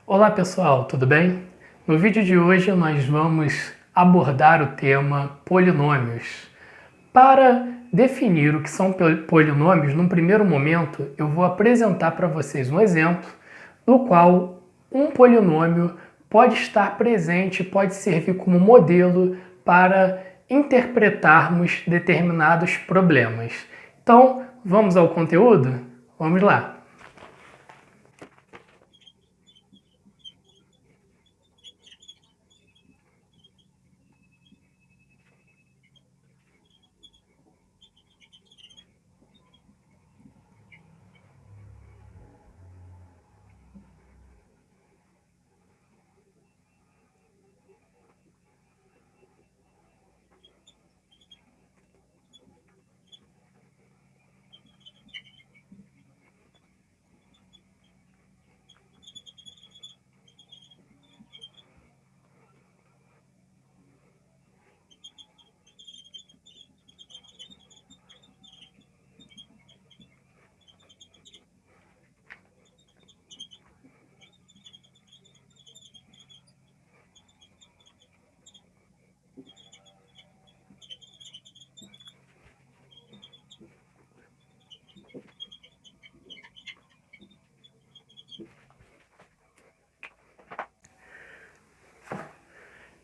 Olá pessoal, tudo bem? No vídeo de hoje nós vamos abordar o tema polinômios. Para definir o que são polinômios, num primeiro momento eu vou apresentar para vocês um exemplo no qual um polinômio pode estar presente, pode servir como modelo para interpretarmos determinados problemas. Então, vamos ao conteúdo? Vamos lá!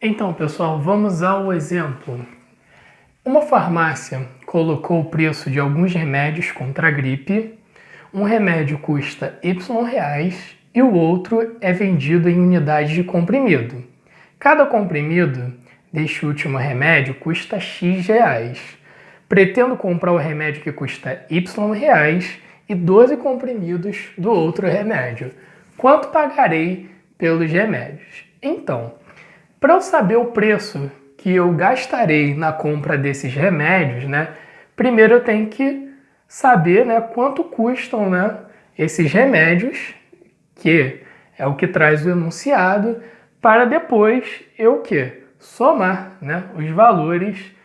Então, pessoal, vamos ao exemplo. Uma farmácia colocou o preço de alguns remédios contra a gripe. Um remédio custa Y reais e o outro é vendido em unidades de comprimido. Cada comprimido deste último remédio custa X reais. Pretendo comprar o remédio que custa Y reais e 12 comprimidos do outro remédio. Quanto pagarei pelos remédios? Então, para eu saber o preço que eu gastarei na compra desses remédios, primeiro eu tenho que saber, quanto custam, esses remédios, que é o que traz o enunciado, para depois eu somar, os valores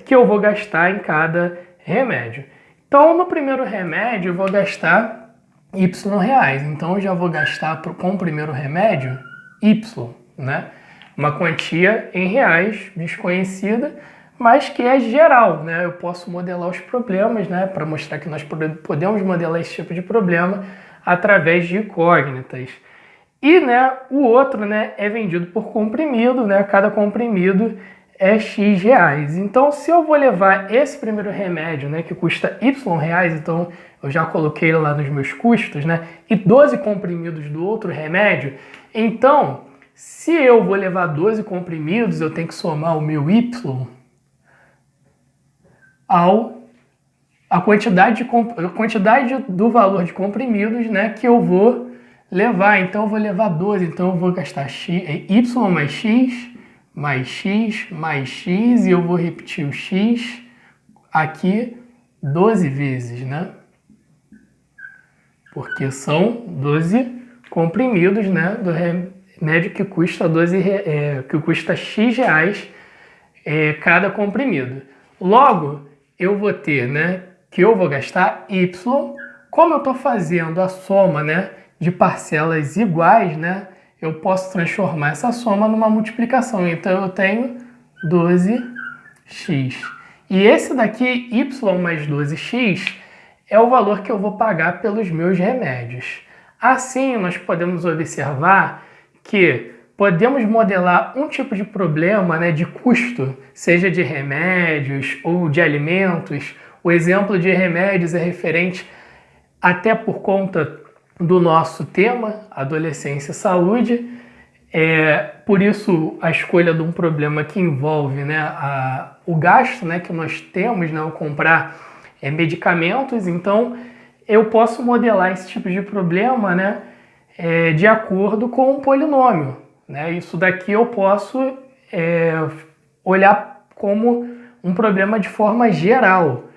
que eu vou gastar em cada remédio. Então, no primeiro remédio eu vou gastar Y reais. Então, eu já vou gastar com o primeiro remédio Y, uma quantia em reais desconhecida, mas que é geral, Eu posso modelar os problemas, para mostrar que nós podemos modelar esse tipo de problema através de incógnitas. E, o outro, é vendido por comprimido, Cada comprimido é X reais. Então, se eu vou levar esse primeiro remédio, que custa Y reais, então eu já coloquei lá nos meus custos, e 12 comprimidos do outro remédio, então, se eu vou levar 12 comprimidos, eu tenho que somar o meu Y a quantidade do valor de comprimidos, que eu vou levar. Então, eu vou levar 12, então eu vou gastar Y mais X, mais X, mais X, e eu vou repetir o X aqui 12 vezes, Porque são 12 comprimidos, do remédio que custa que custa X reais cada comprimido. Logo, eu vou ter, que eu vou gastar Y. Como eu estou fazendo a soma, de parcelas iguais, eu posso transformar essa soma numa multiplicação. Então, eu tenho 12x. E esse daqui, Y mais 12x, é o valor que eu vou pagar pelos meus remédios. Assim, nós podemos observar que podemos modelar um tipo de problema, de custo, seja de remédios ou de alimentos. O exemplo de remédios é referente até por conta do nosso tema, adolescência e saúde. Por isso, a escolha de um problema que envolve o gasto que nós temos ao comprar medicamentos. Então, eu posso modelar esse tipo de problema de acordo com um polinômio. Isso daqui eu posso olhar como um problema de forma geral.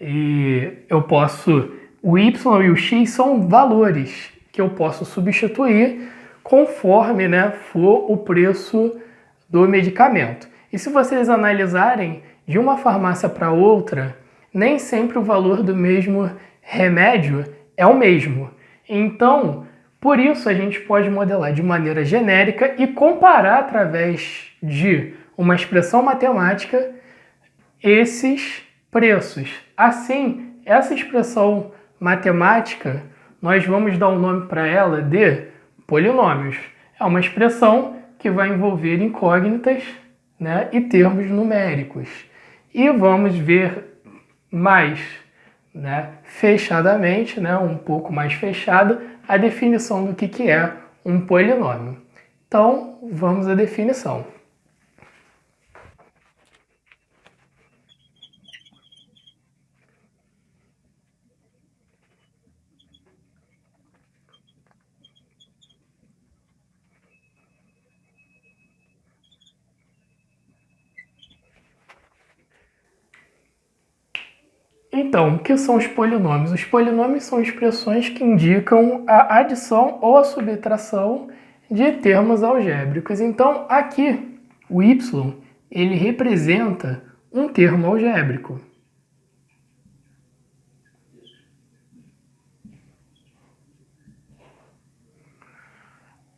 E eu posso... O Y e o X são valores que eu posso substituir conforme for o preço do medicamento. E se vocês analisarem de uma farmácia para outra, nem sempre o valor do mesmo remédio é o mesmo. Então, Por isso, a gente pode modelar de maneira genérica e comparar através de uma expressão matemática esses preços. Assim, essa expressão matemática, nós vamos dar um nome para ela de polinômios. É uma expressão que vai envolver incógnitas, né, e termos numéricos. E vamos ver mais, né, fechadamente, né, um pouco mais fechada, a definição do que é um polinômio. Então, vamos à definição. Então, o que são os polinômios? Os polinômios são expressões que indicam a adição ou a subtração de termos algébricos. Então, aqui, o y, ele representa um termo algébrico.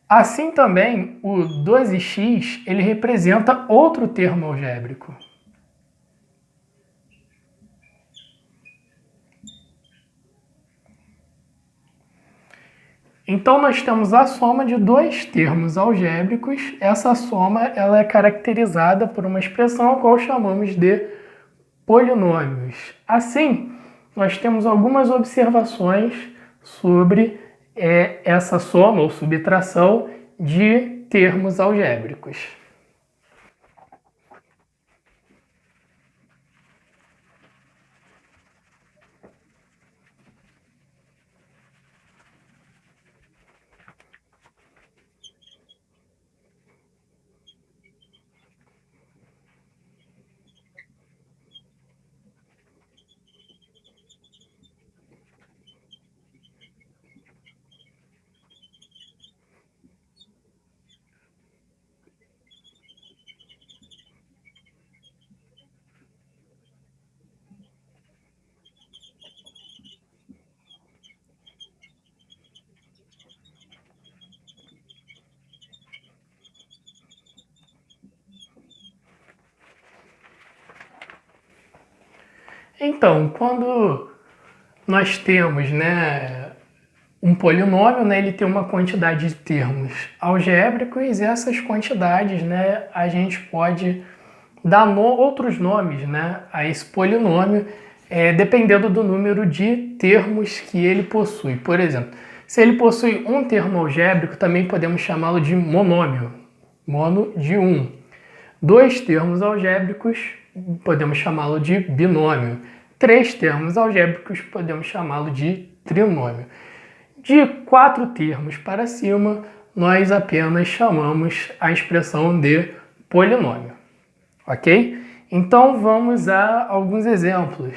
Assim também, o 12x, ele representa outro termo algébrico. Então, nós temos a soma de dois termos algébricos. Essa soma ela é caracterizada por uma expressão a qual chamamos de polinômios. Assim, nós temos algumas observações sobre essa soma ou subtração de termos algébricos. Então, quando nós temos, né, um polinômio, né, ele tem uma quantidade de termos algébricos e essas quantidades, né, a gente pode dar outros nomes, né, a esse polinômio, dependendo do número de termos que ele possui. Por exemplo, se ele possui um termo algébrico, também podemos chamá-lo de monômio, mono de 1. Dois termos algébricos, podemos chamá-lo de binômio. Três termos algébricos, podemos chamá-lo de trinômio. De 4 termos para cima, nós apenas chamamos a expressão de polinômio. Ok? Então vamos a alguns exemplos.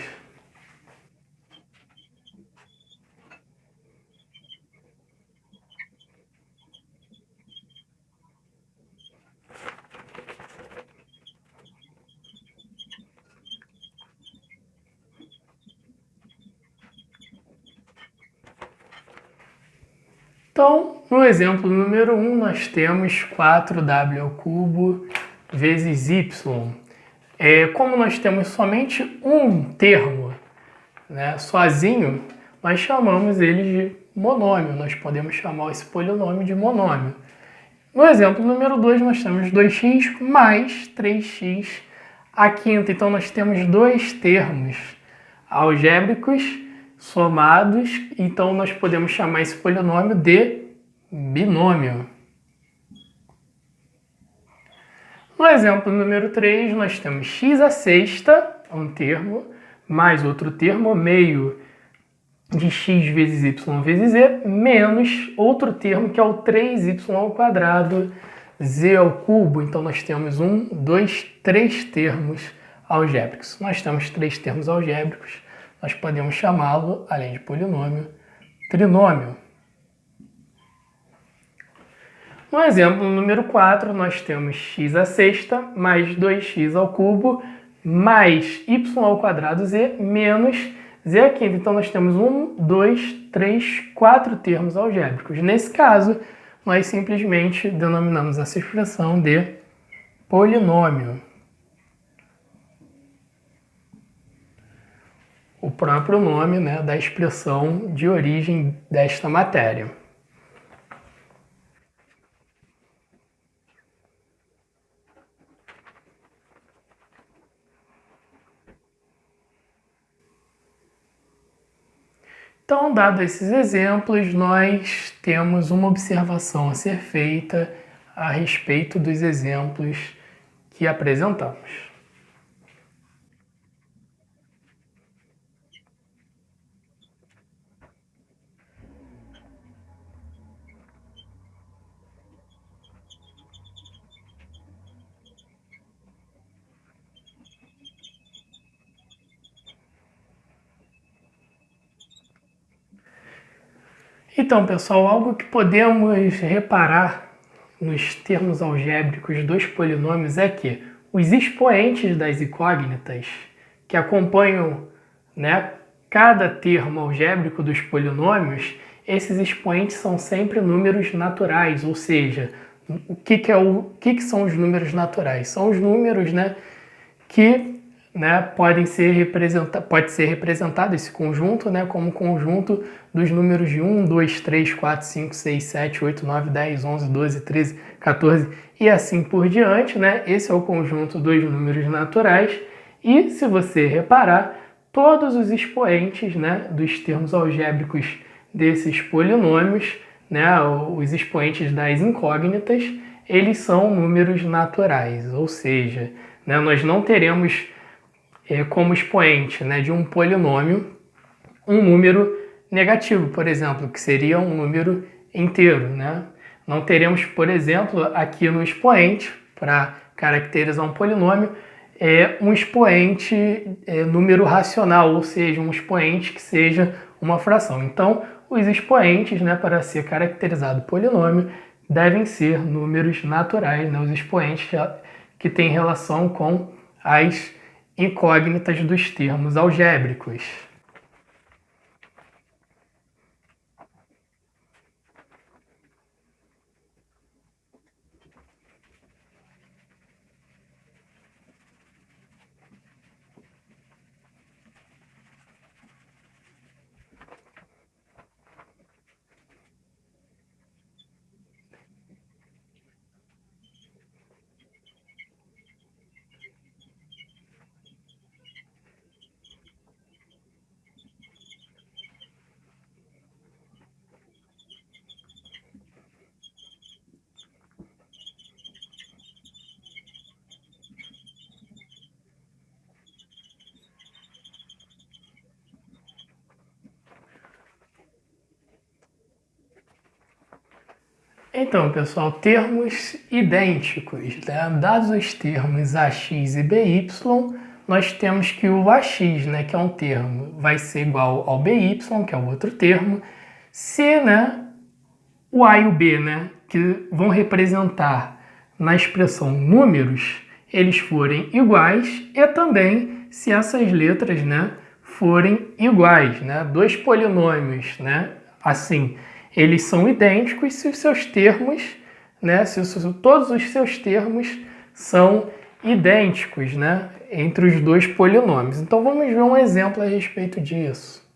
Então, no exemplo número 1, nós temos 4w ao cubo vezes y. Como nós temos somente um termo, né, sozinho, nós chamamos ele de monômio. Nós podemos chamar esse polinômio de monômio. No exemplo número 2, nós temos 2x mais 3x à quinta. Então, nós temos dois termos algébricos somados, então nós podemos chamar esse polinômio de binômio. No exemplo número 3, nós temos x à sexta, um termo, mais outro termo, meio de x vezes y vezes z, menos outro termo que é o 3y ao quadrado, z ao cubo. Então nós temos 1, 2, 3 termos algébricos. Nós temos 3 termos algébricos, nós podemos chamá-lo, além de polinômio, trinômio. No exemplo número 4, nós temos x à sexta mais 2x ao cubo mais y ao quadrado z menos z à quinta. Então, nós temos 1, 2, 3, 4 termos algébricos. Nesse caso, nós simplesmente denominamos essa expressão de polinômio. O próprio nome, né, da expressão de origem desta matéria. Então, dados esses exemplos, nós temos uma observação a ser feita a respeito dos exemplos que apresentamos. Então, pessoal, algo que podemos reparar nos termos algébricos dos polinômios é que os expoentes das incógnitas que acompanham, né, cada termo algébrico dos polinômios, esses expoentes são sempre números naturais, ou seja, o que são os números naturais? São os números, né, que pode ser representado esse conjunto, né, como conjunto dos números de 1, 2, 3, 4, 5, 6, 7, 8, 9, 10, 11, 12, 13, 14 e assim por diante, né? Esse é o conjunto dos números naturais. E se você reparar, todos os expoentes, né, dos termos algébricos desses polinômios, né, os expoentes das incógnitas, eles são números naturais, ou seja, né, nós não teremos como expoente, né, de um polinômio um número negativo, por exemplo, que seria um número inteiro, né? Não teremos, por exemplo, aqui no expoente, para caracterizar um polinômio, um expoente número racional, ou seja, um expoente que seja uma fração. Então, os expoentes, né, para ser caracterizado polinômio, devem ser números naturais, né, os expoentes que têm relação com as incógnitas dos termos algébricos. Então, pessoal, termos idênticos, né? Dados os termos AX e BY, nós temos que o AX, né, que é um termo, vai ser igual ao BY, que é o outro termo, se, né, o A e o B, né, que vão representar na expressão números, eles forem iguais, e também se essas letras, né, forem iguais, né, dois polinômios, né, assim, eles são idênticos se os seus termos, né, se todos os seus termos são idênticos, né, entre os dois polinômios. Então vamos ver um exemplo a respeito disso.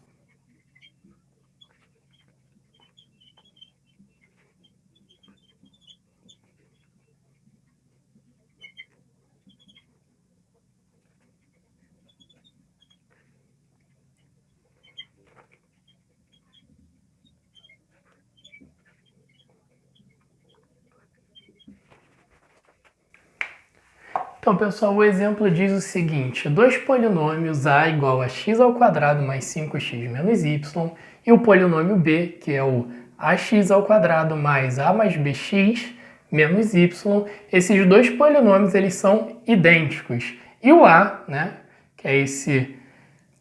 Então, pessoal, o exemplo diz o seguinte: dois polinômios a igual a x ao quadrado mais 5x menos y e o polinômio b, que é o ax ao quadrado mais a mais bx menos y, esses dois polinômios eles são idênticos. E o a, né, que é esse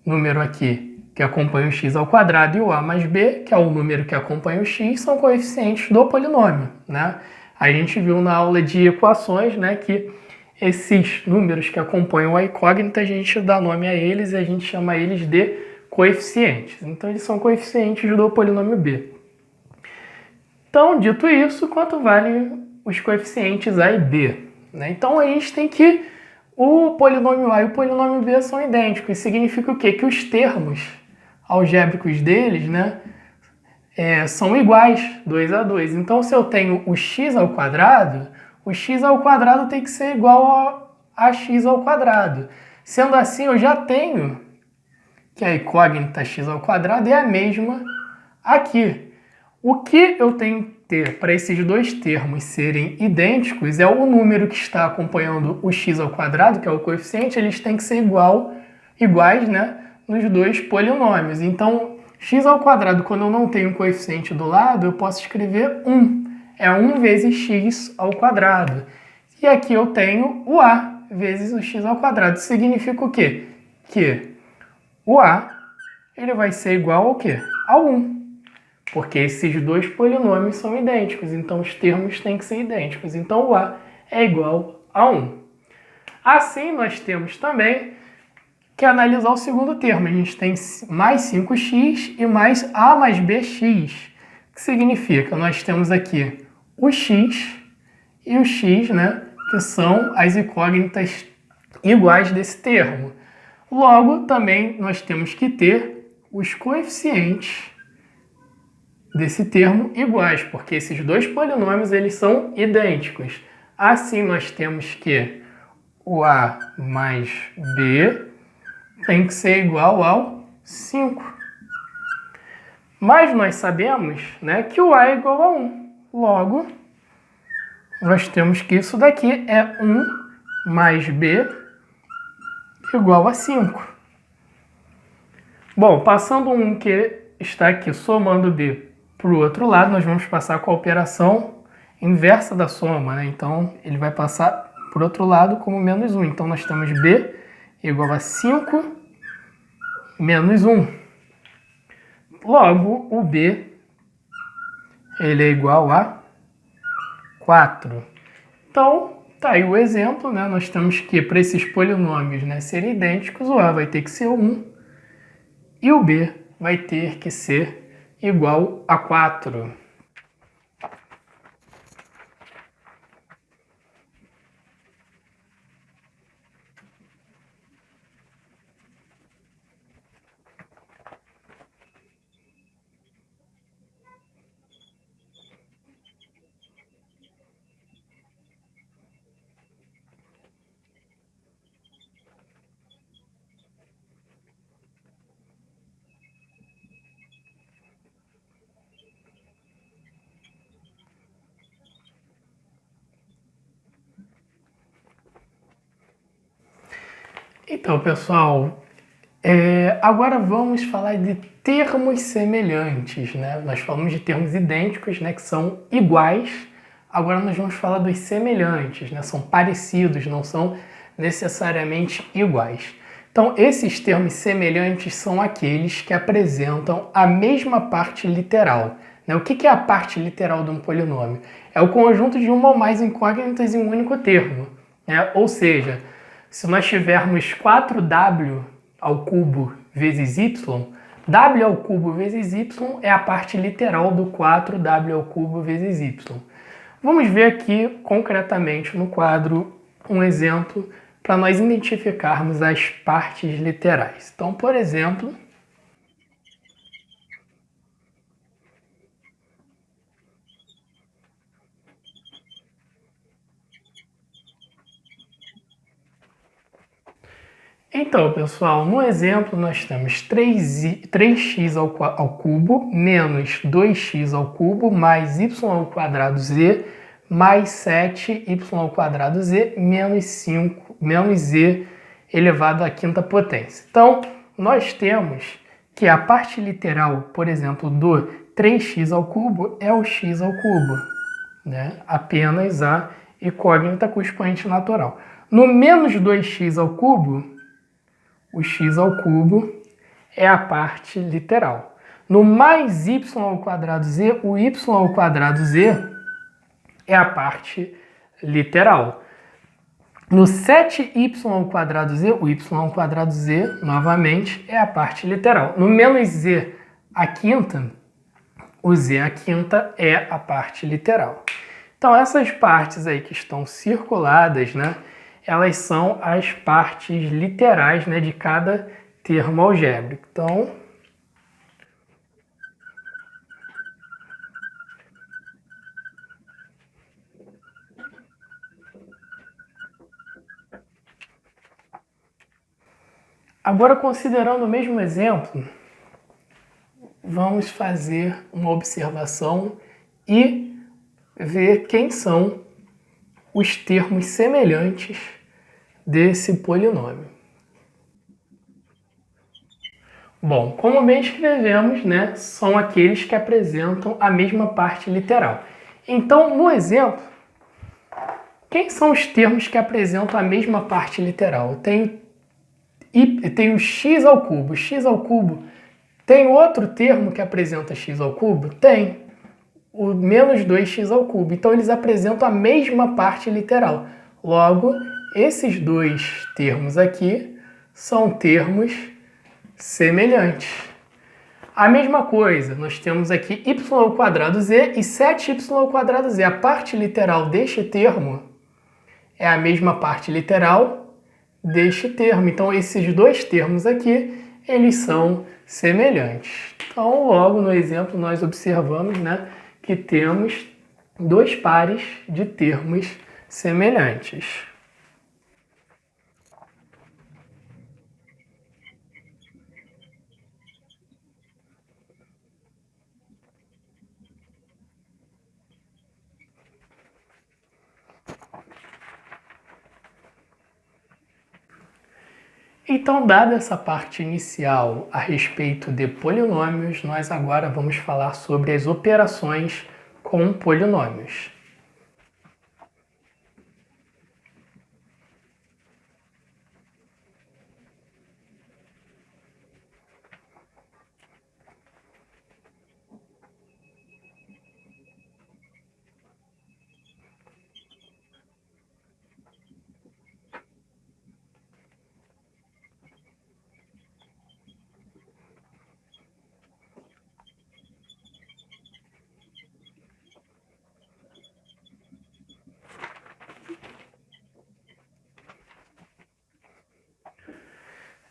número aqui que acompanha o x ao quadrado, e o a mais b, que é o número que acompanha o x, são coeficientes do polinômio, né? A gente viu na aula de equações, né, que esses números que acompanham a incógnita, a gente dá nome a eles e a gente chama eles de coeficientes. Então, eles são coeficientes do polinômio b. Então, dito isso, quanto valem os coeficientes a e b? Né? Então, a gente tem que o polinômio a e o polinômio b são idênticos. Isso significa o quê? Que os termos algébricos deles, né, são iguais, 2 a 2. Então, se eu tenho o x ao quadrado tem que ser igual a x ao quadrado. Sendo assim, eu já tenho que a incógnita x ao quadrado é a mesma aqui. O que eu tenho que ter para esses dois termos serem idênticos é o número que está acompanhando o x ao quadrado, que é o coeficiente, eles têm que ser iguais, né, nos dois polinômios. Então, x ao quadrado, quando eu não tenho um coeficiente do lado, eu posso escrever 1. É 1 vezes x ao quadrado. E aqui eu tenho o a vezes o x ao quadrado. Isso significa o quê? Que o a ele vai ser igual ao quê? Ao 1. Porque esses dois polinômios são idênticos, então os termos têm que ser idênticos. Então o a é igual a 1. Assim, nós temos também que analisar o segundo termo. A gente tem mais 5x e mais a mais bx. O que significa? Nós temos aqui o x e o x, né, que são as incógnitas iguais desse termo. Logo, também nós temos que ter os coeficientes desse termo iguais, porque esses dois polinômios eles são idênticos. Assim, nós temos que o a mais b tem que ser igual ao 5. Mas nós sabemos, né, que o a é igual a 1. Logo, nós temos que isso daqui é 1 mais b igual a 5. Bom, passando o 1 que está aqui somando b para o outro lado, nós vamos passar com a operação inversa da soma, né? Então, ele vai passar para o outro lado como menos 1. Então, nós temos b igual a 5 menos 1. Logo, o b ele é igual a 4. Então, tá aí o exemplo, né? Nós temos que, para esses polinômios, né, serem idênticos, o a vai ter que ser 1 e o b vai ter que ser igual a 4. Então, pessoal, agora vamos falar de termos semelhantes, né? Nós falamos de termos idênticos, né, que são iguais. Agora nós vamos falar dos semelhantes, né? São parecidos, não são necessariamente iguais. Então, esses termos semelhantes são aqueles que apresentam a mesma parte literal, né? O que é a parte literal de um polinômio? É o conjunto de uma ou mais incógnitas em um único termo, né? Ou seja, se nós tivermos 4w ao cubo vezes y, w ao cubo vezes y é a parte literal do 4w ao cubo vezes y. Vamos ver aqui concretamente no quadro um exemplo para nós identificarmos as partes literais. Então, por exemplo, pessoal, no exemplo nós temos 3x ao cubo menos 2x ao cubo mais y ao quadrado z mais 7y ao quadrado z menos 5 menos z elevado à quinta potência. Então, nós temos que a parte literal, por exemplo, do 3x ao cubo é o x ao cubo, né? Apenas a incógnita com expoente natural. No menos 2x ao cubo, o x ao cubo é a parte literal. No mais y ao quadrado z, o y ao quadrado z é a parte literal. No 7y²z, o y²z, novamente, é a parte literal. No menos z à quinta, o z à quinta é a parte literal. Então, essas partes aí que estão circuladas, né, elas são as partes literais, né, de cada termo algébrico. Então, agora, considerando o mesmo exemplo, vamos fazer uma observação e ver quem são os termos semelhantes desse polinômio. Bom, como bem escrevemos, né, são aqueles que apresentam a mesma parte literal. Então, no exemplo, quem são os termos que apresentam a mesma parte literal? Tem o x ao cubo. X ao cubo. Tem outro termo que apresenta x ao cubo? Tem. O menos 2x ao cubo. Então, eles apresentam a mesma parte literal. Logo, esses dois termos aqui são termos semelhantes. A mesma coisa, nós temos aqui y² e 7y²z. A parte literal deste termo é a mesma parte literal deste termo. Então, esses dois termos aqui, eles são semelhantes. Então, logo no exemplo, nós observamos, né, que temos dois pares de termos semelhantes. Então, dada essa parte inicial a respeito de polinômios, nós agora vamos falar sobre as operações com polinômios.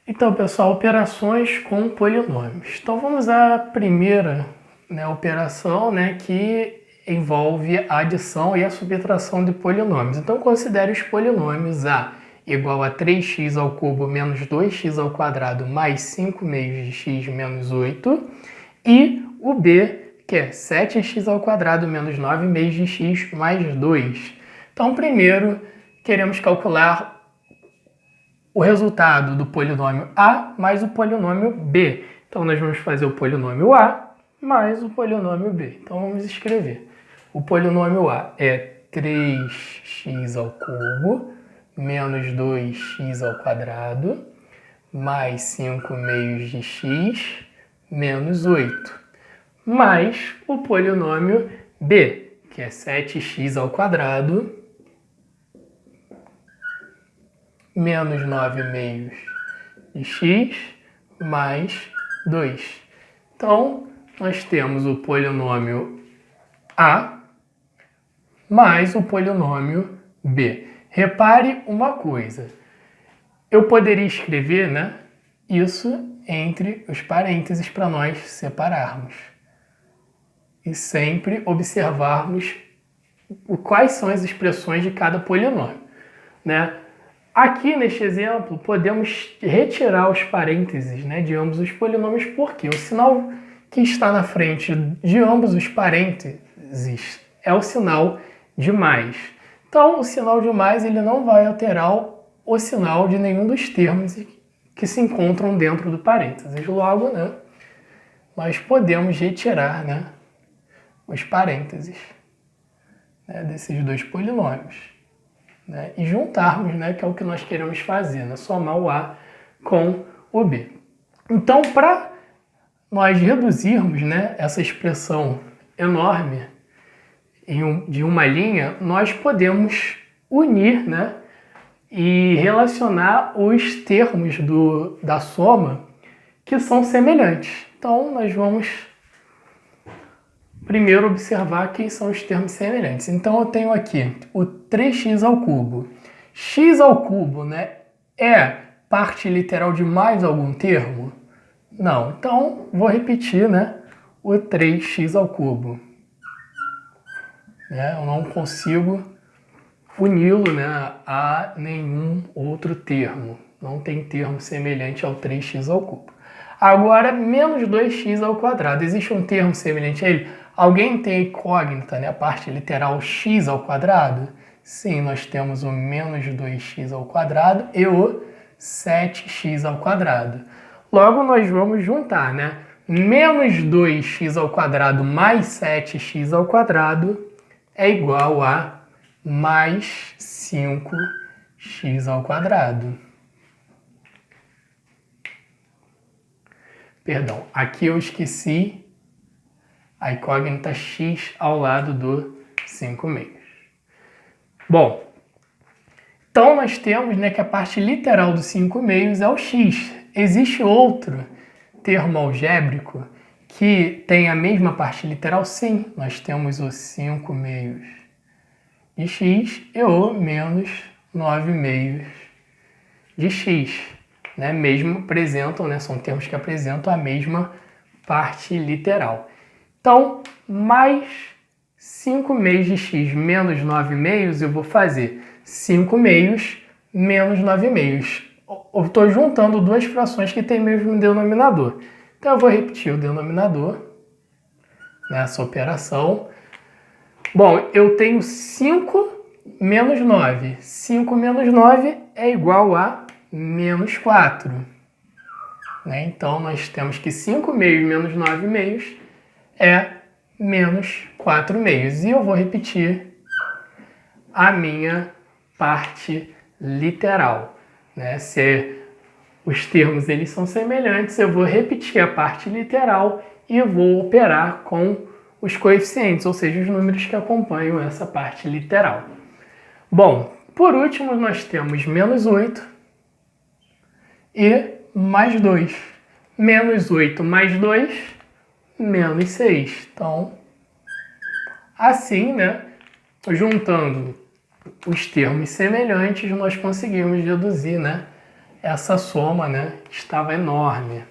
Então, pessoal, operações com polinômios. Então, vamos à primeira, né, operação, né, que envolve a adição e a subtração de polinômios. Então, considere os polinômios A igual a 3x ao cubo menos 2x ao quadrado mais 5 meios de x menos 8 e o B, que é 7x ao quadrado menos 9 meios de x mais 2. Então, primeiro, queremos calcular o resultado do polinômio A mais o polinômio B. Então, nós vamos fazer o polinômio A mais o polinômio B. Então, vamos escrever. O polinômio A é 3x ao cubo menos 2x ao quadrado mais 5 meios de x menos 8. Mais o polinômio B, que é 7x ao quadrado menos 9 meios de x mais 2. Então, nós temos o polinômio A mais o polinômio B. Repare uma coisa. Eu poderia escrever, né, isso entre os parênteses para nós separarmos. E sempre observarmos quais são as expressões de cada polinômio, né? Aqui, neste exemplo, podemos retirar os parênteses, né, de ambos os polinômios, porque o sinal que está na frente de ambos os parênteses é o sinal de mais. Então, o sinal de mais ele não vai alterar o sinal de nenhum dos termos que se encontram dentro do parênteses. Logo, né, nós podemos retirar, né, os parênteses, né, desses dois polinômios, né, e juntarmos, né, que é o que nós queremos fazer, né, somar o A com o B. Então, para nós reduzirmos, né, essa expressão enorme de uma linha, nós podemos unir, né, e relacionar os termos da soma que são semelhantes. Então, nós vamos primeiro observar quem são os termos semelhantes. Então, eu tenho aqui o 3x ao cubo. X ao cubo, né, é parte literal de mais algum termo? Não. Então, vou repetir, né, o 3x ao cubo. Eu não consigo uni-lo, né, a nenhum outro termo. Não tem termo semelhante ao 3x ao cubo. Agora, menos 2x ao quadrado. Existe um termo semelhante a ele? Alguém tem incógnita, né, a parte literal x ao quadrado? Sim, nós temos o menos 2x ao quadrado e o 7x ao quadrado. Logo, nós vamos juntar, né? Menos 2x ao quadrado mais 7x ao quadrado é igual a mais 5x ao quadrado. Perdão, aqui eu esqueci a incógnita x ao lado do 5 meios. Bom, então nós temos, né, que a parte literal do 5 meios é o x. Existe outro termo algébrico que tem a mesma parte literal? Sim, nós temos o 5 meios de x e o menos 9 meios de x. Né? Mesmo apresentam, né, são termos que apresentam a mesma parte literal. Então, mais 5 meios de x menos 9 meios, eu vou fazer 5 meios menos 9 meios. Eu estou juntando duas frações que têm o mesmo denominador. Então, eu vou repetir o denominador nessa operação. Bom, eu tenho 5 menos 9. 5 menos 9 é igual a menos 4. Né? Então, nós temos que 5 meios menos 9 meios é menos 4 meios. E eu vou repetir a minha parte literal. Né? Se os termos eles são semelhantes, eu vou repetir a parte literal e vou operar com os coeficientes, ou seja, os números que acompanham essa parte literal. Bom, por último, nós temos menos 8 e mais 2. Menos 8 mais 2, menos 6. Então, assim, né, juntando os termos semelhantes, nós conseguimos deduzir, né, essa soma, né, estava enorme.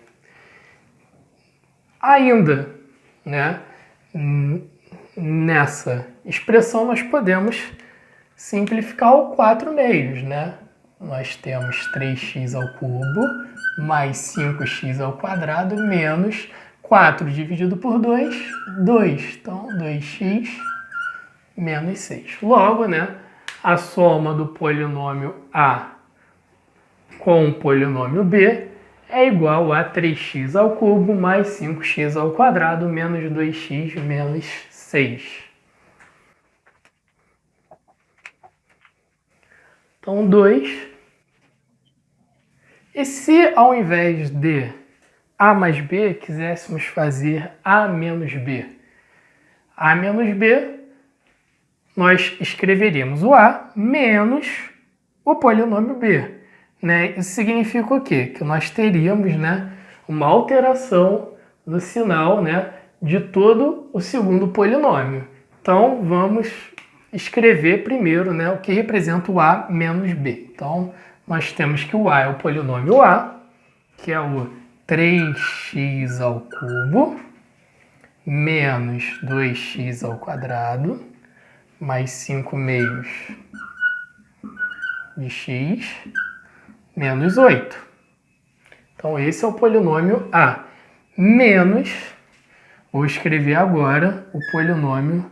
Ainda, né, nessa expressão nós podemos simplificar o 4 meios, né? Nós temos 3x ao cubo mais 5x ao quadrado menos 4 dividido por 2, 2. Então, 2x menos 6. Logo, né, a soma do polinômio A com o polinômio B é igual a 3x ao cubo mais 5x ao quadrado menos 2x menos 6. Então, 2. E se ao invés de A mais B, quiséssemos fazer A menos B? A menos B, nós escreveríamos o A menos o polinômio B. Né? Isso significa o quê? Que nós teríamos, né, uma alteração no sinal, né, de todo o segundo polinômio. Então, vamos escrever primeiro, né, o que representa o A menos B. Então, nós temos que o A é o polinômio A, que é o 3x ao cubo, menos 2x ao quadrado, mais 5 meios de x, menos 8. Então, esse é o polinômio A. Menos, vou escrever agora o polinômio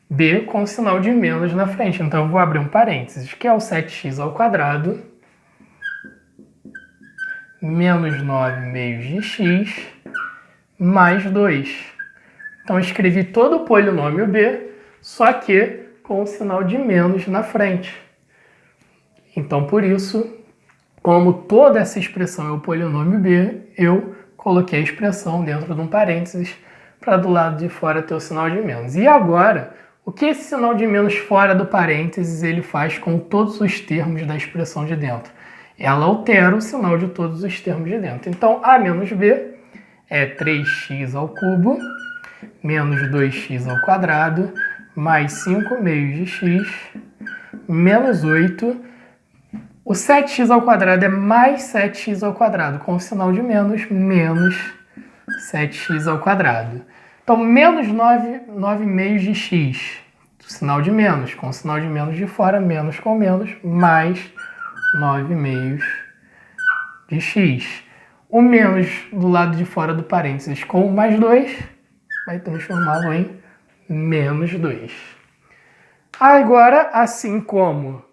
B com o sinal de menos na frente. Então, eu vou abrir um parênteses, que é o 7x ao quadrado, menos 9 meios de x, mais 2. Então, eu escrevi todo o polinômio B, só que com o sinal de menos na frente. Então, por isso, como toda essa expressão é o polinômio B, eu coloquei a expressão dentro de um parênteses para do lado de fora ter o sinal de menos. E agora, O que esse sinal de menos fora do parênteses ele faz com todos os termos da expressão de dentro? Ela altera o sinal de todos os termos de dentro. Então, A menos B é 3x ao cubo menos 2x ao quadrado mais 5 meios de x menos 8. O 7x ao quadrado é mais 7x ao quadrado, com o sinal de menos 7x ao quadrado. Então, menos 9 meios de x, sinal de menos, com o sinal de menos de fora, menos com menos, mais 9 meios de x. O menos do lado de fora do parênteses com o mais 2 vai transformá-lo em menos 2. Agora, assim como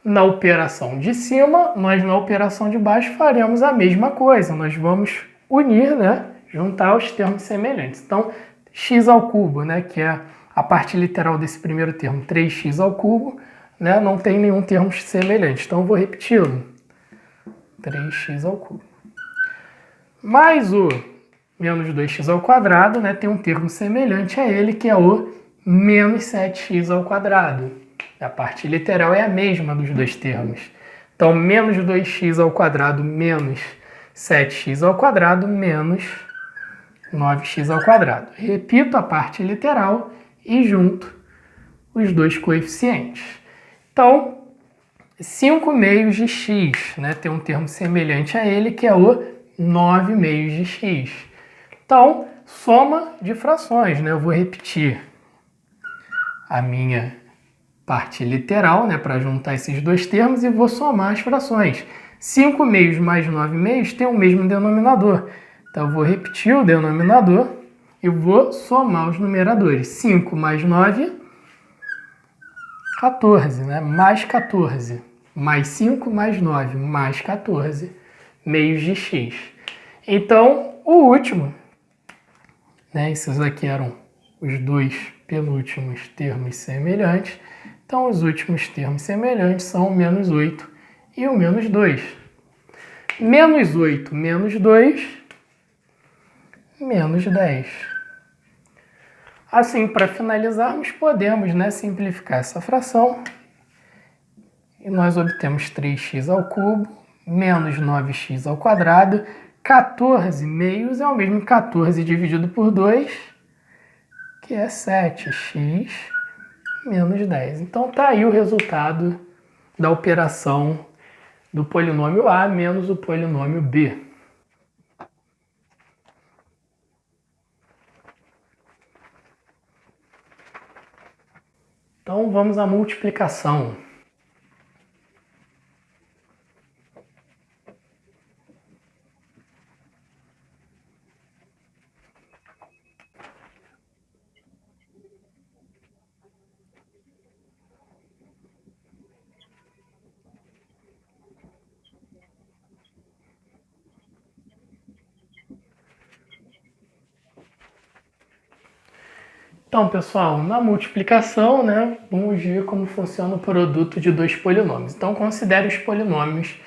na operação de cima, nós na operação de baixo faremos a mesma coisa. Nós vamos unir, né? Juntar os termos semelhantes. Então, x ao cubo, né? Que é a parte literal desse primeiro termo, 3x ao cubo, né? Não tem nenhum termo semelhante. Então, eu vou repeti-lo. 3x ao cubo. Mais o menos 2x ao quadrado, né? Tem um termo semelhante a ele, que é o menos 7x ao quadrado. A parte literal é a mesma dos dois termos. Então, menos 2x ao quadrado menos 7x ao quadrado menos 9x ao quadrado. Repito a parte literal e junto os dois coeficientes. Então, 5 meios de x, né? Tem um termo semelhante a ele, que é o 9 meios de x. Então, soma de frações, né? Eu vou repetir a minha parte literal, né, para juntar esses dois termos e vou somar as frações. 5 meios mais 9 meios tem o mesmo denominador. Então, eu vou repetir o denominador e vou somar os numeradores. 5 mais 9, 14, né? Mais 14. Mais 5 mais 9, mais 14, meios de x. Então, o último, né, esses aqui eram os dois penúltimos termos semelhantes. Então, os últimos termos semelhantes são o menos 8 e o menos 2. Menos 8 menos 2, menos 10. Assim, para finalizarmos, podemos, né, simplificar essa fração. E nós obtemos 3x ao cubo menos 9x ao quadrado. 14 meios é o mesmo que 14 dividido por 2, que é 7x menos 10. Então, tá aí o resultado da operação do polinômio A menos o polinômio B. Então, vamos à multiplicação. Então, pessoal, na multiplicação, né, vamos ver como funciona o produto de dois polinômios. Então, considere os polinômios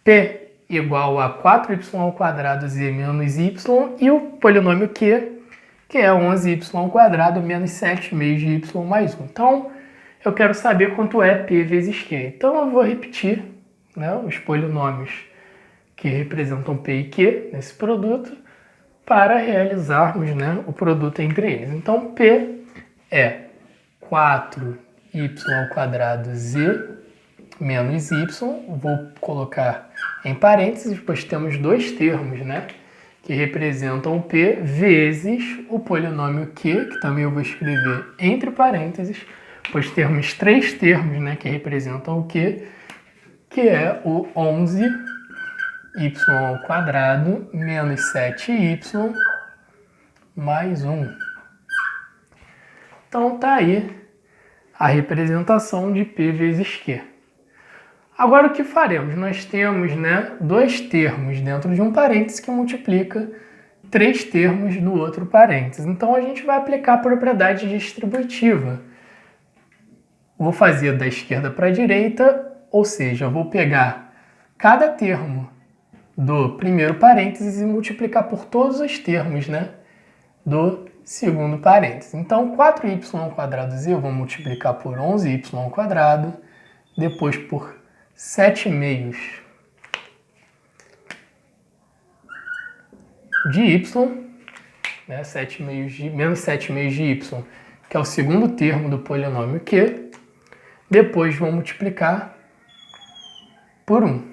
p igual a 4y ao quadrado z menos y e o polinômio q, que é 11y ao quadrado menos 7 meios de y mais 1. Então, eu quero saber quanto é p vezes q. Então, eu vou repetir, né, os polinômios que representam p e q nesse produto, para realizarmos, né, o produto entre eles. Então, P é 4y ao quadrado z menos y. Vou colocar em parênteses, pois temos dois termos, né, que representam o P, vezes o polinômio Q, que também eu vou escrever entre parênteses, pois temos três termos, né, que representam o Q, que é o 11y ao quadrado menos 7y mais 1. Então, tá aí a representação de P vezes Q. Agora, o que faremos? Nós temos, né, dois termos dentro de um parêntese que multiplica três termos no outro parêntese. Então, a gente vai aplicar a propriedade distributiva. Vou fazer da esquerda para a direita, ou seja, eu vou pegar cada termo do primeiro parênteses e multiplicar por todos os termos, né, do segundo parênteses. Então, 4y² eu vou multiplicar por 11y², depois por 7/2 de y, né, 7/2 de, menos 7/2 de y, que é o segundo termo do polinômio q, depois vou multiplicar por 1.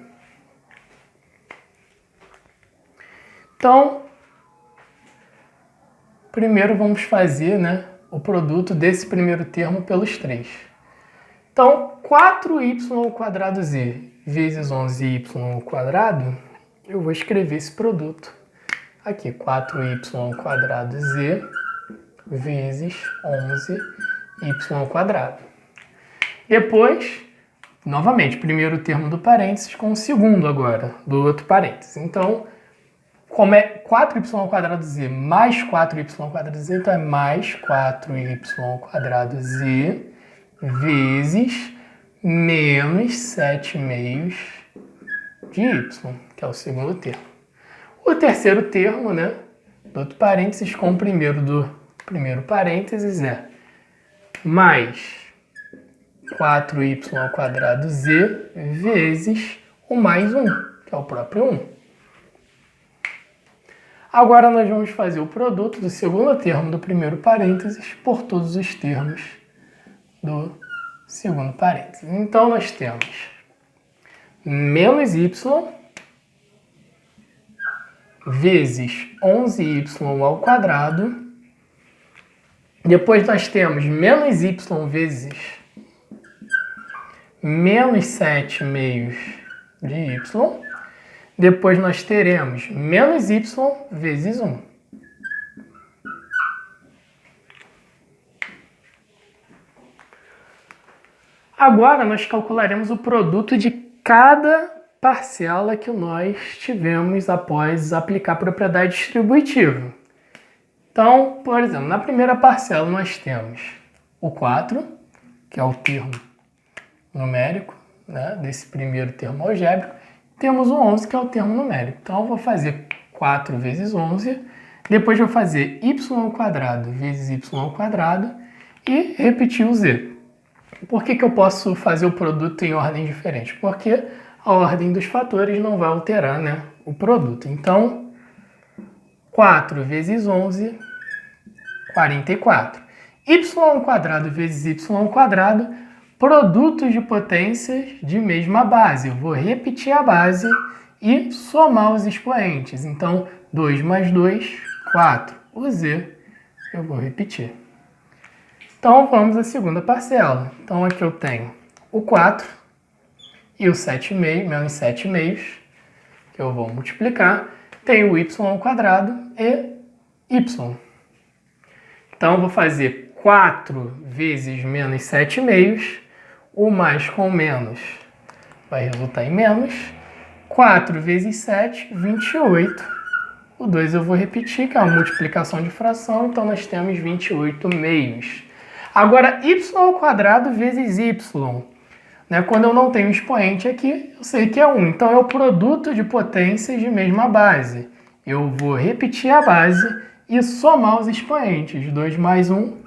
Então, primeiro vamos fazer, né, o produto desse primeiro termo pelos 3. Então, 4y² vezes 11y², eu vou escrever esse produto aqui, 4y² vezes 11y². Depois, novamente, primeiro termo do parênteses com o segundo agora, do outro parênteses. Então, como é 4y² mais 4y², então é mais 4y² vezes menos 7/2 de y, que é o segundo termo. O terceiro termo, né, do outro parênteses com o primeiro do primeiro parênteses é mais 4y² vezes o mais 1, que é o próprio 1. Agora nós vamos fazer o produto do segundo termo do primeiro parênteses por todos os termos do segundo parênteses. Então nós temos menos y vezes 11y². Depois nós temos menos y vezes menos 7/2 de y. Depois nós teremos menos y vezes 1. Agora nós calcularemos o produto de cada parcela que nós tivemos após aplicar a propriedade distributiva. Então, por exemplo, na primeira parcela nós temos o 4, que é o termo numérico, né, desse primeiro termo algébrico. Temos o 11, que é o termo numérico. Então, eu vou fazer 4 vezes 11, depois vou fazer y² vezes y² e repetir o z. Por que eu posso fazer o produto em ordem diferente? Porque a ordem dos fatores não vai alterar, né, o produto. Então, 4 vezes 11, 44. y² vezes y², produtos de potências de mesma base. Eu vou repetir a base e somar os expoentes. Então, 2 mais 2, 4. O z eu vou repetir. Então, vamos à segunda parcela. Então, aqui eu tenho o 4 e o 7/2, menos 7/2, que eu vou multiplicar. Tenho o y² e y. Então, eu vou fazer 4 vezes menos 7/2. O mais com o menos vai resultar em menos. 4 vezes 7, 28. O 2 eu vou repetir, que é uma multiplicação de fração. Então, nós temos 28 meios. Agora, y² vezes y. Né? Quando eu não tenho expoente aqui, eu sei que é 1. Então, é o produto de potências de mesma base. Eu vou repetir a base e somar os expoentes. 2 mais 1,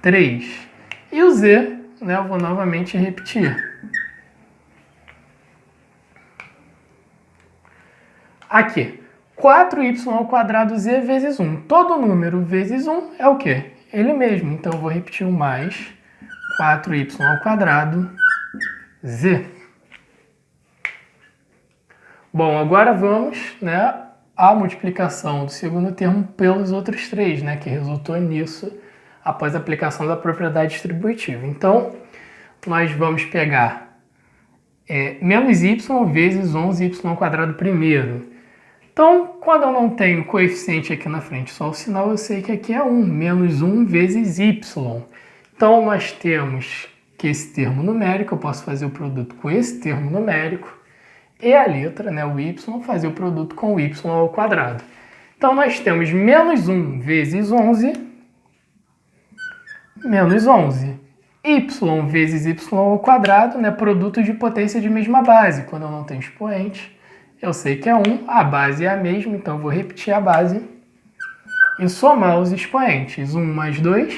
3. E o z, né, eu vou novamente repetir. Aqui, 4y² vezes 1. Todo número vezes 1 é o quê? Ele mesmo. Então, eu vou repetir o mais 4y² z. Bom, agora vamos, né, à multiplicação do segundo termo pelos outros 3, né, que resultou nisso após a aplicação da propriedade distributiva. Então, nós vamos pegar menos y vezes 11y² primeiro. Então, quando eu não tenho coeficiente aqui na frente, só o sinal, eu sei que aqui é 1, menos 1 vezes y. Então, nós temos que esse termo numérico, eu posso fazer o produto com esse termo numérico, e a letra, né, o y, fazer o produto com o y². Então, nós temos menos 1 vezes 11, menos 11. Y vezes y², né, produto de potência de mesma base. Quando eu não tenho expoente, eu sei que é 1, a base é a mesma, então eu vou repetir a base. e somar os expoentes. 1 mais 2,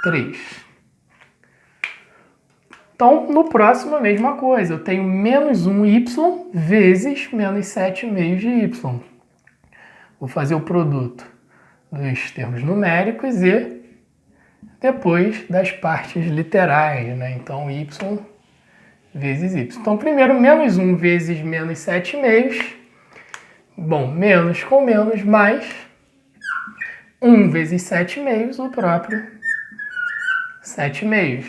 3. Então, no próximo, a mesma coisa. Eu tenho menos 1y vezes menos 7 meios de y. Vou fazer o produto dos termos numéricos e depois das partes literais, né? Então, y vezes y. Então, primeiro, menos 1 vezes menos 7 meios. Bom, menos com menos, mais 1 vezes 7 meios, o próprio 7 meios.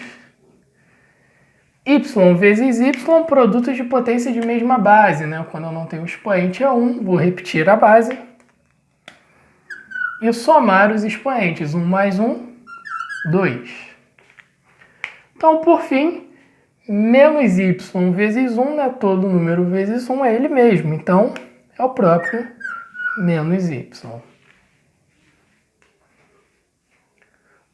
Y vezes y, produto de potência de mesma base, né? Quando eu não tenho expoente é 1, vou repetir a base. E somar os expoentes. 1 mais 1, 2. Então, por fim, menos y vezes 1, né? Todo número vezes 1 é ele mesmo. Então, é o próprio menos y.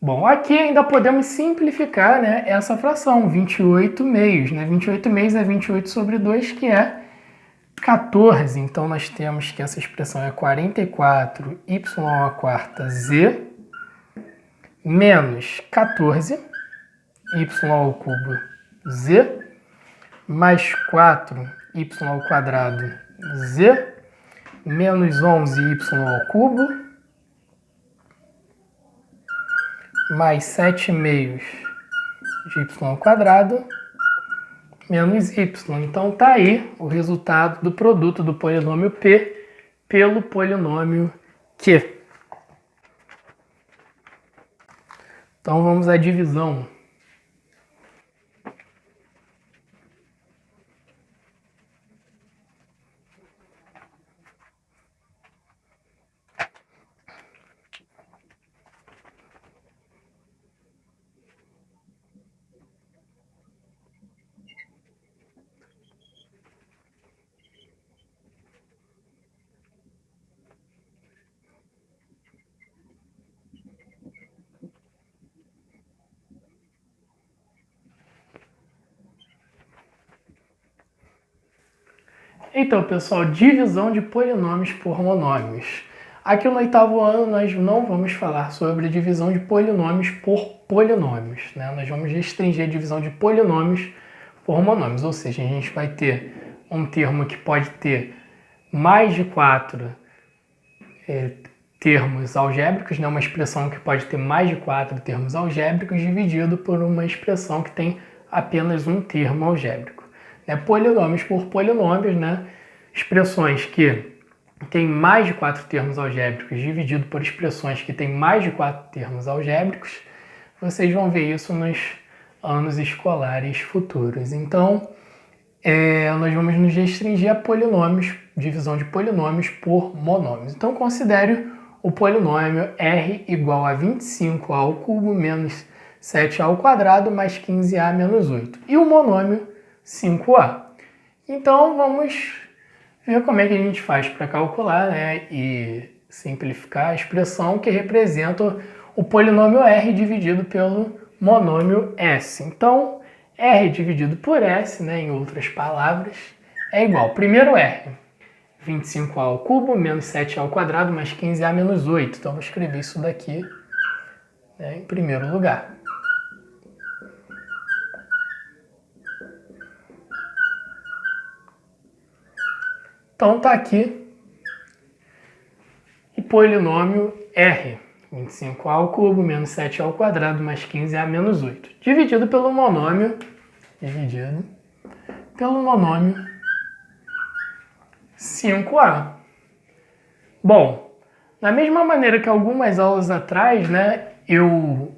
Bom, aqui ainda podemos simplificar, né, essa fração, 28 meios. Né? 28 meios é 28 sobre 2, que é 14. Então, nós temos que essa expressão é 44 y à quarta z menos 14 y ao cubo z mais 4 y ao quadrado z menos 11 y ao cubo mais 7 meios de y ao quadrado menos y. Então, está aí o resultado do produto do polinômio P pelo polinômio Q. Então, vamos à divisão. Então, pessoal, divisão de polinômios por monômios. Aqui no 8º ano nós não vamos falar sobre divisão de polinômios por polinômios, né? Nós vamos restringir a divisão de polinômios por monômios, ou seja, a gente vai ter um termo que pode ter mais de 4 termos algébricos, né? Uma expressão que pode ter mais de 4 termos algébricos dividido por uma expressão que tem apenas um termo algébrico. Polinômios por polinômios, né? Expressões que têm mais de 4 termos algébricos dividido por expressões que têm mais de 4 termos algébricos. Vocês vão ver isso nos anos escolares futuros. Então, nós vamos nos restringir a polinômios, divisão de polinômios por monômios. Então, considere o polinômio r igual a 25a ao cubo menos 7a ao quadrado mais 15a menos 8. E o monômio 5a. Então, vamos ver como é que a gente faz para calcular, né, e simplificar a expressão que representa o polinômio r dividido pelo monômio s. Então, r dividido por s, né, em outras palavras, é igual. Primeiro r, 25a ao cubo menos 7a ao quadrado mais 15a menos 8. Então, vou escrever isso daqui, né, em primeiro lugar. Então, está aqui o polinômio r, 25a ao cubo menos 7a ao quadrado mais 15a menos 8, dividido pelo monômio, 5a. Bom, da mesma maneira que algumas aulas atrás, né, eu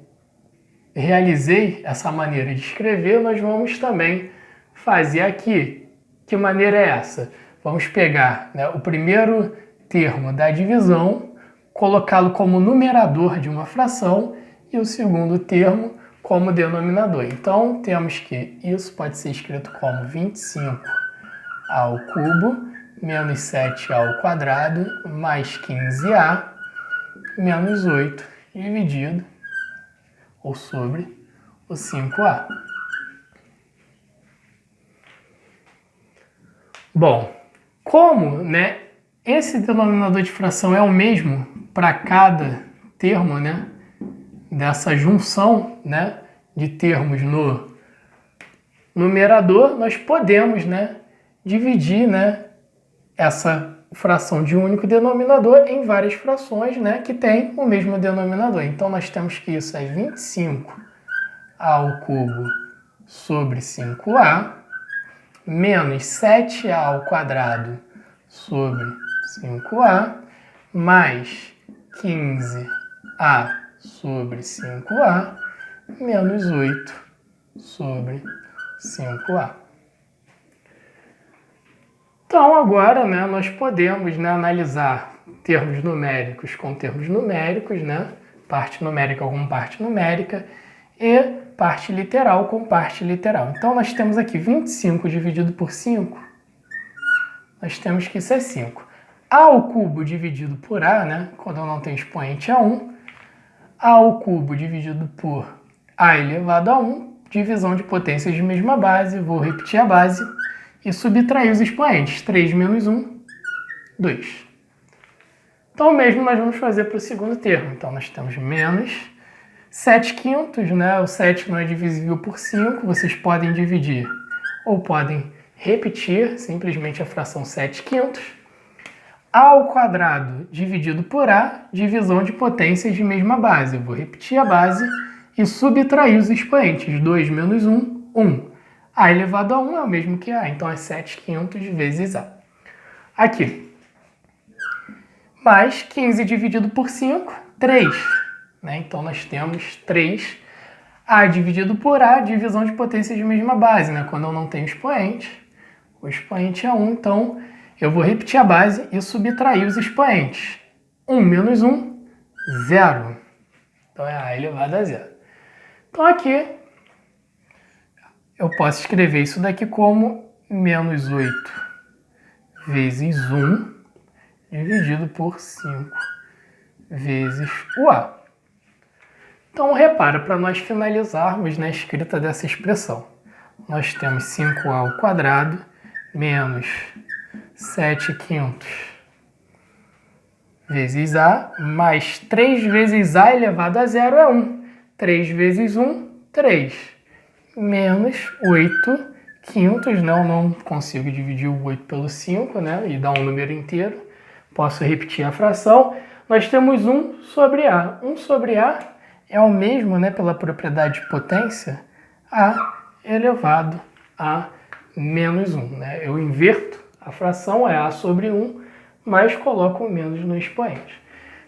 realizei essa maneira de escrever, nós vamos também fazer aqui. Que maneira é essa? Vamos pegar, né, o primeiro termo da divisão, colocá-lo como numerador de uma fração e o segundo termo como denominador. Então, temos que isso pode ser escrito como 25 ao cubo menos 7a ao quadrado mais 15a menos 8 dividido ou sobre o 5a. Bom, como, né, esse denominador de fração é o mesmo para cada termo, né, dessa junção, né, de termos no numerador, nós podemos, né, dividir, né, essa fração de único denominador em várias frações, né, que tem o mesmo denominador. Então, nós temos que isso é 25 ao cubo sobre 5a menos 7a ao quadrado sobre 5a mais 15a sobre 5a menos 8 sobre 5a. Então, agora, né, nós podemos, né, analisar termos numéricos com termos numéricos, né, parte numérica com parte numérica e parte literal com parte literal. Então, nós temos aqui 25 dividido por 5, nós temos que isso é 5. A ao cubo dividido por A, né, quando eu não tenho expoente a 1, A ao cubo dividido por A elevado a 1, divisão de potências de mesma base, vou repetir a base, e subtrair os expoentes. 3 menos 1, 2. Então, o mesmo nós vamos fazer para o segundo termo. Então, nós temos menos 7 quintos, né? O 7 não é divisível por 5, vocês podem dividir ou podem repetir simplesmente a fração 7 quintos. A ao quadrado dividido por A, divisão de potências de mesma base. Eu vou repetir a base e subtrair os expoentes. 2 menos 1, 1. A elevado a 1 é o mesmo que A, então é 7 quintos vezes A. Aqui. Mais 15 dividido por 5, 3. Né? Então nós temos 3. A dividido por A, divisão de potências de mesma base. Né? Quando eu não tenho expoente, o expoente é 1, então eu vou repetir a base e subtrair os expoentes. 1 menos 1, 0. Então é A elevado a 0. Então aqui eu posso escrever isso daqui como menos 8 vezes 1 dividido por 5 vezes o A. Então, repara, para nós finalizarmos na escrita dessa expressão, nós temos 5A ao quadrado menos 7 quintos vezes A, mais 3 vezes A elevado a 0 é 1. 3 vezes 1, 3. Menos 8 quintos, né? Eu não consigo dividir o 8 pelo 5, né? E dar um número inteiro. Posso repetir a fração. Nós temos 1 sobre A. 1 sobre A é o mesmo, né, pela propriedade de potência, A elevado a menos 1. Né? Eu inverto a fração, é A sobre 1, mas coloco o menos no expoente.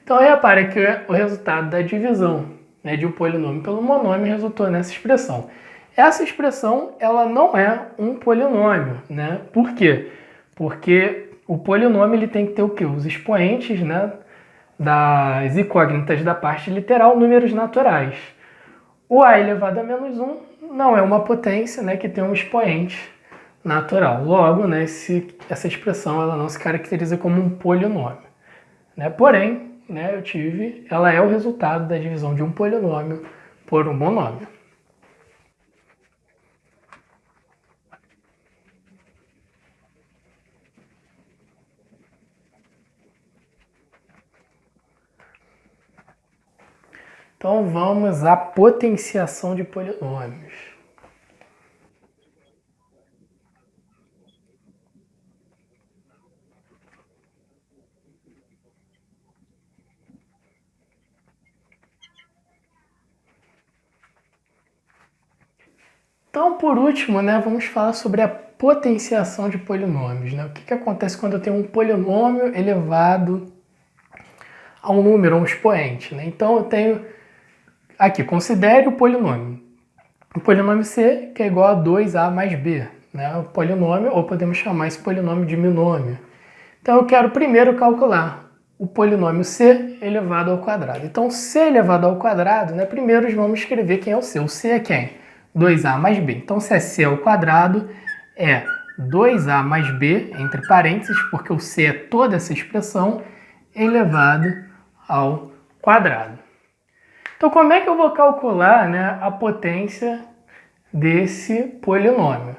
Então, repare que o resultado da divisão, né, de um polinômio pelo monômio resultou nessa expressão. Essa expressão ela não é um polinômio. Né? Por quê? Porque o polinômio ele tem que ter o quê? Os expoentes, né, das incógnitas da parte literal, números naturais. O A elevado a menos 1 não é uma potência, né, que tem um expoente natural. Logo, né, essa expressão ela não se caracteriza como um polinômio. Né? Porém, né, ela é o resultado da divisão de um polinômio por um monômio. Então vamos à potenciação de polinômios. Então, por último, né, vamos falar sobre a potenciação de polinômios. Né? O que acontece quando eu tenho um polinômio elevado a um número, a um expoente? Né? Então, eu tenho aqui, considere o polinômio. O polinômio C, que é igual a 2A mais B. Né? O polinômio, ou podemos chamar esse polinômio de binômio. Então, eu quero primeiro calcular o polinômio C elevado ao quadrado. Então, C elevado ao quadrado, né, primeiro vamos escrever quem é o C. O C é quem? 2A mais B. Então, se é C ao quadrado, é 2A mais B, entre parênteses, porque o C é toda essa expressão, elevado ao quadrado. Então, como é que eu vou calcular, né, a potência desse polinômio?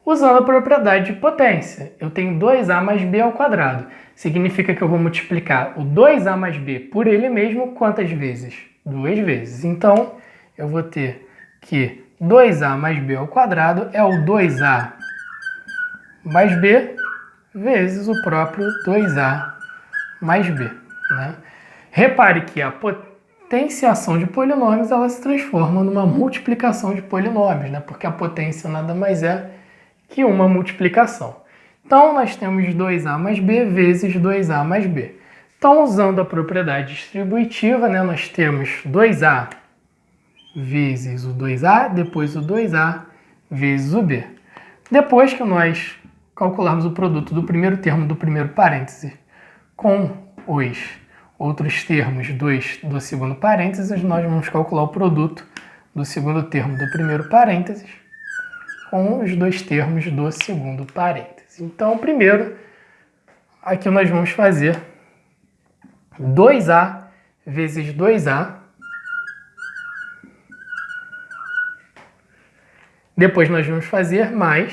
Usando a propriedade de potência, eu tenho 2a mais b ao quadrado. Significa que eu vou multiplicar o 2a mais b por ele mesmo quantas vezes? 2 vezes. Então, eu vou ter que 2a mais b ao quadrado é o 2a mais b vezes o próprio 2a mais b. Né? Repare que a potenciação de polinômios ela se transforma numa multiplicação de polinômios, né? Porque a potência nada mais é que uma multiplicação. Então, nós temos 2a mais b vezes 2a mais b. Então, usando a propriedade distributiva, né, nós temos 2a vezes o 2a, depois o 2a vezes o b. Depois que nós calcularmos o produto do primeiro termo do primeiro parêntese com os outros termos do segundo parênteses, nós vamos calcular o produto do segundo termo do primeiro parênteses com os dois termos do segundo parêntese. Então, primeiro, aqui nós vamos fazer 2a vezes 2a. Depois nós vamos fazer mais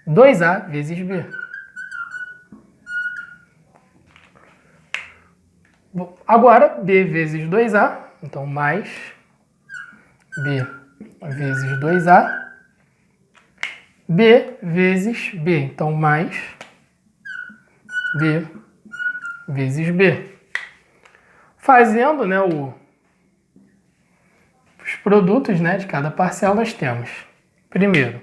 2a vezes b. Bom, agora, b vezes 2a, então mais b vezes 2a. B vezes B, então mais B vezes B. Fazendo, né, os produtos, né, de cada parcela, nós temos, primeiro,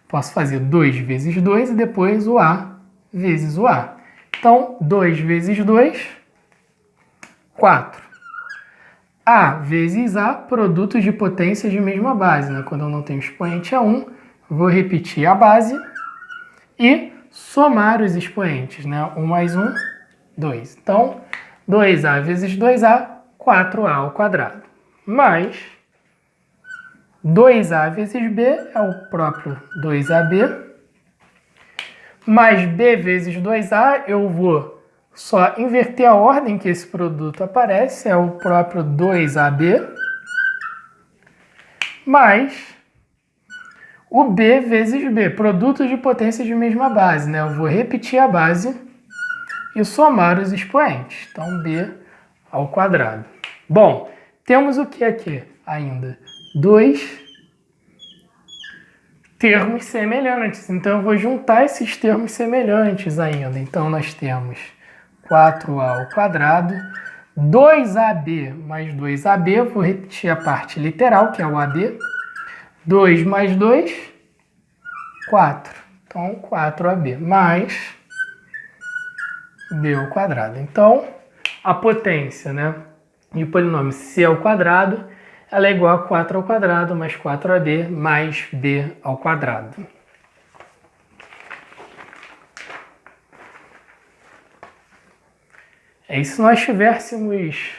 posso fazer 2 vezes 2 e depois o A vezes o A. Então, 2 vezes 2, 4. A vezes A, produtos de potências de mesma base, né? Quando eu não tenho expoente a 1, vou repetir a base e somar os expoentes, né? 1 mais 1, 2. Então, 2a vezes 2a, 4a ao quadrado. Mais 2a vezes b é o próprio 2ab. Mais b vezes 2a, eu vou só inverter a ordem que esse produto aparece, é o próprio 2ab. Mais o b vezes b, produtos de potências de mesma base, né? Eu vou repetir a base e somar os expoentes. Então, b ao quadrado. Bom, temos o que aqui ainda? 2 termos semelhantes. Então, eu vou juntar esses termos semelhantes ainda. Então, nós temos 4a ao quadrado, 2ab mais 2ab, eu vou repetir a parte literal, que é o ab. 2 mais 2, 4. Então, 4ab mais b ao quadrado. Então, a potência, né, de polinômio c ao quadrado, ela é igual a 4 ao quadrado mais 4ab mais b ao quadrado. E se nós tivéssemos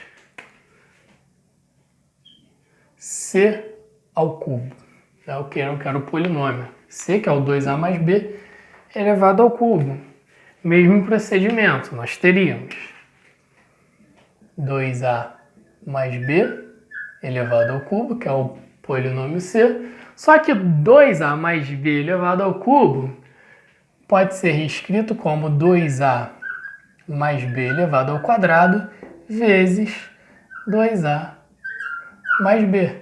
c ao cubo? Eu quero o polinômio c, que é o 2a mais b, elevado ao cubo. Mesmo procedimento, nós teríamos 2a mais b elevado ao cubo, que é o polinômio c. Só que 2a mais b elevado ao cubo pode ser reescrito como 2a mais b elevado ao quadrado vezes 2a mais b.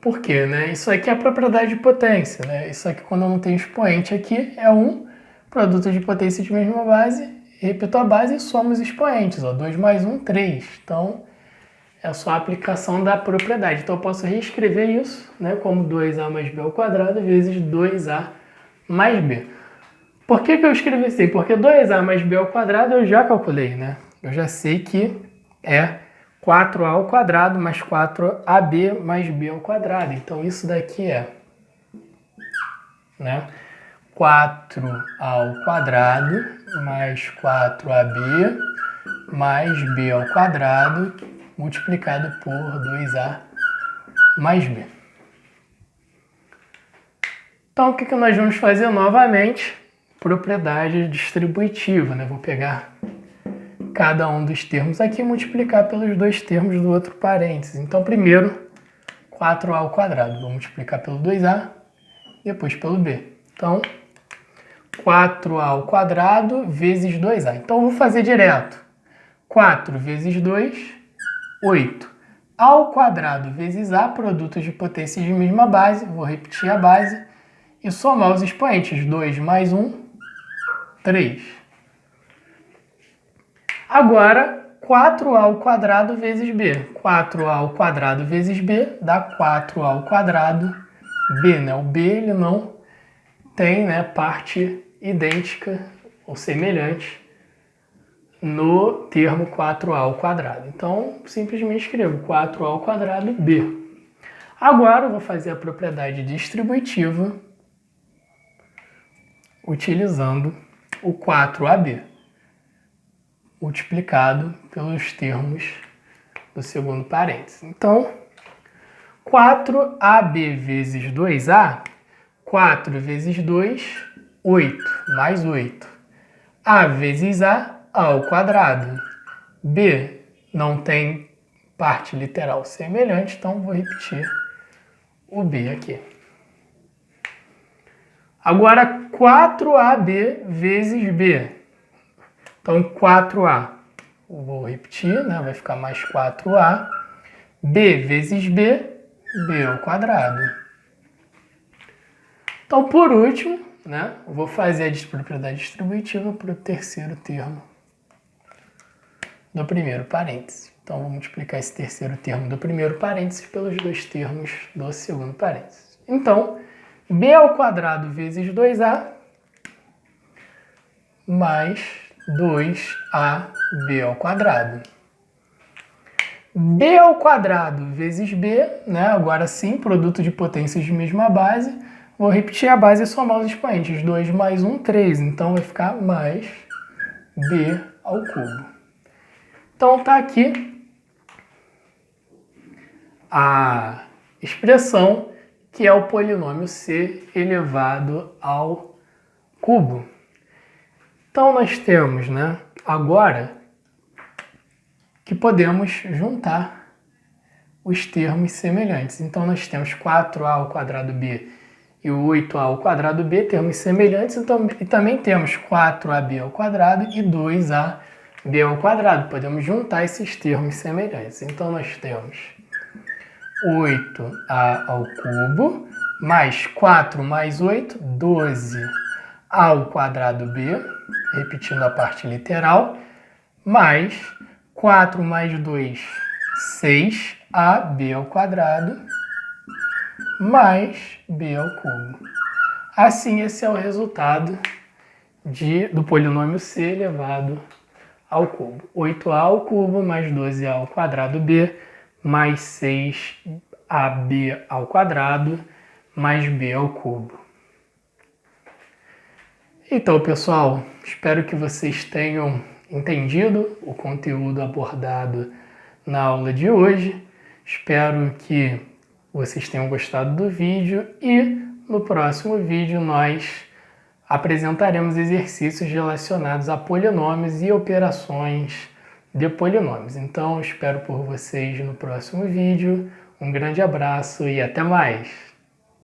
Por quê, né? Isso aqui é a propriedade de potência, né? Isso aqui, quando eu não tenho expoente aqui, é um produto de potência de mesma base. Repito a base e somo os expoentes. 2 mais 1, 3. Então, é só a aplicação da propriedade. Então, eu posso reescrever isso, né, como 2a mais b ao quadrado vezes 2a mais b. Por que eu escrevi assim? Porque 2a mais b ao quadrado eu já calculei, né? Eu já sei que é 4a ao quadrado mais 4ab mais b ao quadrado. Então, isso daqui é, né, 4 ao quadrado mais 4ab mais b ao quadrado multiplicado por 2a mais b. Então, o que nós vamos fazer novamente? Propriedade distributiva, né? Vou pegar cada um dos termos aqui e multiplicar pelos dois termos do outro parênteses. Então, primeiro, 4a ao quadrado. Vou multiplicar pelo 2a depois pelo b. Então, 4a ao quadrado vezes 2a. Então, eu vou fazer direto. 4 vezes 2, 8. A ao quadrado vezes a, produtos de potências de mesma base. Vou repetir a base e somar os expoentes. 2 mais 1, 3. Agora, 4a ao quadrado vezes b. 4a ao quadrado vezes b dá 4a ao quadrado b, né? O b ele não tem, né, parte idêntica ou semelhante no termo 4a ao quadrado. Então, simplesmente escrevo 4a ao quadrado b. Agora, eu vou fazer a propriedade distributiva utilizando o 4ab multiplicado pelos termos do segundo parênteses. Então, 4ab vezes 2a, 4 vezes 2, 8, mais 8. A vezes a ao quadrado. B não tem parte literal semelhante, então vou repetir o b aqui. Agora, 4ab vezes b. Então, 4a, eu vou repetir, né? Vai ficar mais 4a. B vezes b, b ao quadrado. Então, por último, né? Eu vou fazer a propriedade distributiva para o terceiro termo do primeiro parêntese. Então, vou multiplicar esse terceiro termo do primeiro parêntese pelos dois termos do segundo parêntese. Então, b ao quadrado vezes 2a mais 2ab ao quadrado. B ao quadrado vezes b, né? Agora sim, produto de potências de mesma base. Vou repetir a base e somar os expoentes. 2 mais 1, 3. Então, vai ficar mais b ao cubo. Então, está aqui a expressão que é o polinômio c elevado ao cubo. Então, nós temos, né, agora que podemos juntar os termos semelhantes. Então, nós temos 4a ao quadrado b e o 8a ao quadrado b, termos semelhantes, e também temos 4ab ao quadrado e 2ab ao quadrado. Podemos juntar esses termos semelhantes. Então, nós temos 8a ao cubo, mais 4 mais 8, 12a ao quadrado b, repetindo a parte literal, mais 4 mais 2, 6ab ao quadrado, mais b ao cubo. Assim, esse é o resultado do polinômio c elevado ao cubo. 8a ao cubo mais 12a ao quadrado b, mais 6ab ao quadrado, mais b ao cubo. Então, pessoal, espero que vocês tenham entendido o conteúdo abordado na aula de hoje. Espero que vocês tenham gostado do vídeo e no próximo vídeo nós apresentaremos exercícios relacionados a polinômios e operações de polinômios. Então, espero por vocês no próximo vídeo. Um grande abraço e até mais!